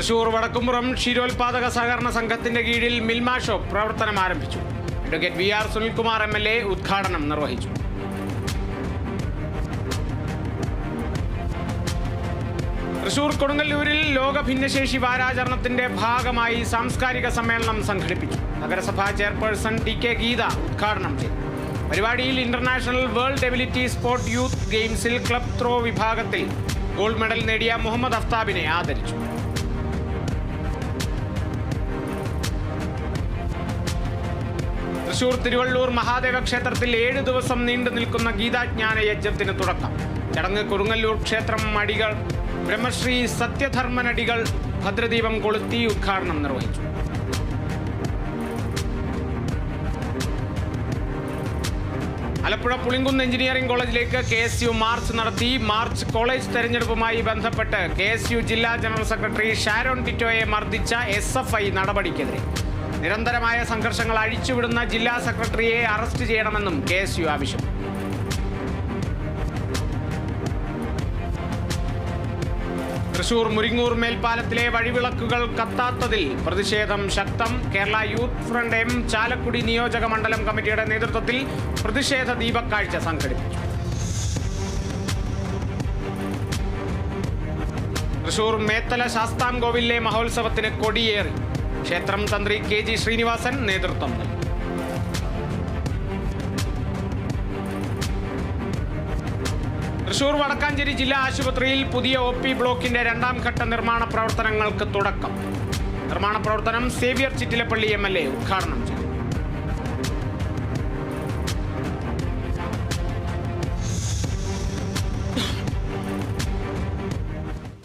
തൃശൂർ വടക്കുംപുറം ക്ഷീരോത്പാദക സഹകരണ സംഘത്തിന്റെ കീഴിൽ മിൽമ ഷോപ്പ് പ്രവർത്തനം ആരംഭിച്ചു. അഡ്വക്കേറ്റ് VR സുനിൽകുമാർ MLA ഉദ്ഘാടനം നിർവഹിച്ചു. തൃശൂർ കൊടുങ്ങല്ലൂരിൽ ലോക ഭിന്നശേഷി വാരാചരണത്തിന്റെ ഭാഗമായി സാംസ്കാരിക സമ്മേളനം സംഘടിപ്പിച്ചു. നഗരസഭാ ചെയർപേഴ്സൺ TK ഗീത ഉദ്ഘാടനം ചെയ്തു. പരിപാടിയിൽ international world ability sport youth ഗെയിംസിൽ ക്ലബ് ത്രോ വിഭാഗത്തിൽ ഗോൾഡ് മെഡൽ നേടിയ മുഹമ്മദ് അഫ്താബിനെ ആദരിച്ചു. തൃശൂർ തിരുവള്ളൂർ മഹാദേവ ക്ഷേത്രത്തിൽ 7 ദിവസം നീണ്ടു നിൽക്കുന്ന ഗീതാജ്ഞാന യജ്ഞത്തിന് തുടക്കം. ചടങ്ങ് കൊടുങ്ങല്ലൂർ ക്ഷേത്രം അടികൾ ബ്രഹ്മശ്രീ സത്യധർമ്മനടികൾ ഭദ്രദീപം കൊളുത്തി ഉദ്ഘാടനം നിർവഹിച്ചു. ആലപ്പുഴ പുളിങ്കുന്ന് എഞ്ചിനീയറിംഗ് കോളേജിലേക്ക് KSU മാർച്ച് നടത്തി. മാർച്ച് കോളേജ് തെരഞ്ഞെടുപ്പുമായി ബന്ധപ്പെട്ട് KSU ജില്ലാ ജനറൽ സെക്രട്ടറി ഷാരോൺ ടിറ്റോയെ മർദ്ദിച്ച SFI നടപടിക്കെതിരെ നിരന്തരമായ സംഘർഷങ്ങൾ അഴിച്ചുവിടുന്ന ജില്ലാ സെക്രട്ടറിയെ അറസ്റ്റ് ചെയ്യണമെന്നും KSU ആവശ്യം. തൃശൂർ മുരിങ്ങൂർ മേൽപ്പാലത്തിലെ വഴിവിളക്കുകൾ കത്താത്തതിൽ പ്രതിഷേധം ശക്തം. Kerala youth front M Chalakudy നിയോജക മണ്ഡലം കമ്മിറ്റിയുടെ നേതൃത്വത്തിൽ പ്രതിഷേധ ദീപക്കാഴ്ച സംഘടിപ്പിച്ചു. തൃശൂർ മേത്തല ശാസ്താംകോവിലെ മഹോത്സവത്തിന് കൊടിയേറി. ക്ഷേത്രം തന്ത്രി KG ശ്രീനിവാസൻ നേതൃത്വം നൽകി. തൃശൂർ വടക്കാഞ്ചേരി ജില്ലാ ആശുപത്രിയിൽ പുതിയ OP ബ്ലോക്കിന്റെ 2ാം ഘട്ട നിർമ്മാണ പ്രവർത്തനങ്ങൾക്ക് തുടക്കം. നിർമ്മാണ പ്രവർത്തനം സേവ്യർ ചിറ്റിലപ്പള്ളി MLA ഉദ്ഘാടനം ചെയ്തു.